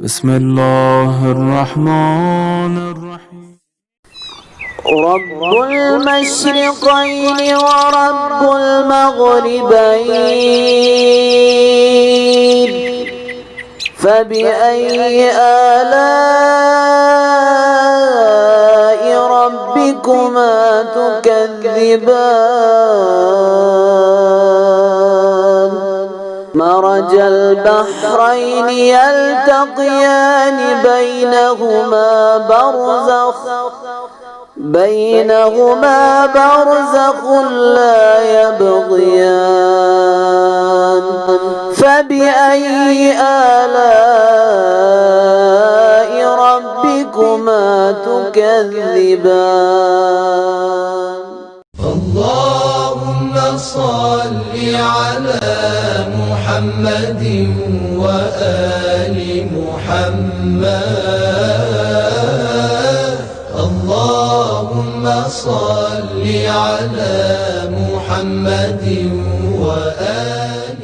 بسم الله الرحمن الرحيم. رب المشرقين ورب المغربين فبأي آلاء ربكما تكذبان مرج البحرين يلتقيان بينهما برزخ لا يبغيان فبأي آلاء ربكما تكذبان اللهم صل على محمد وآل محمد اللهم صل على محمد وآل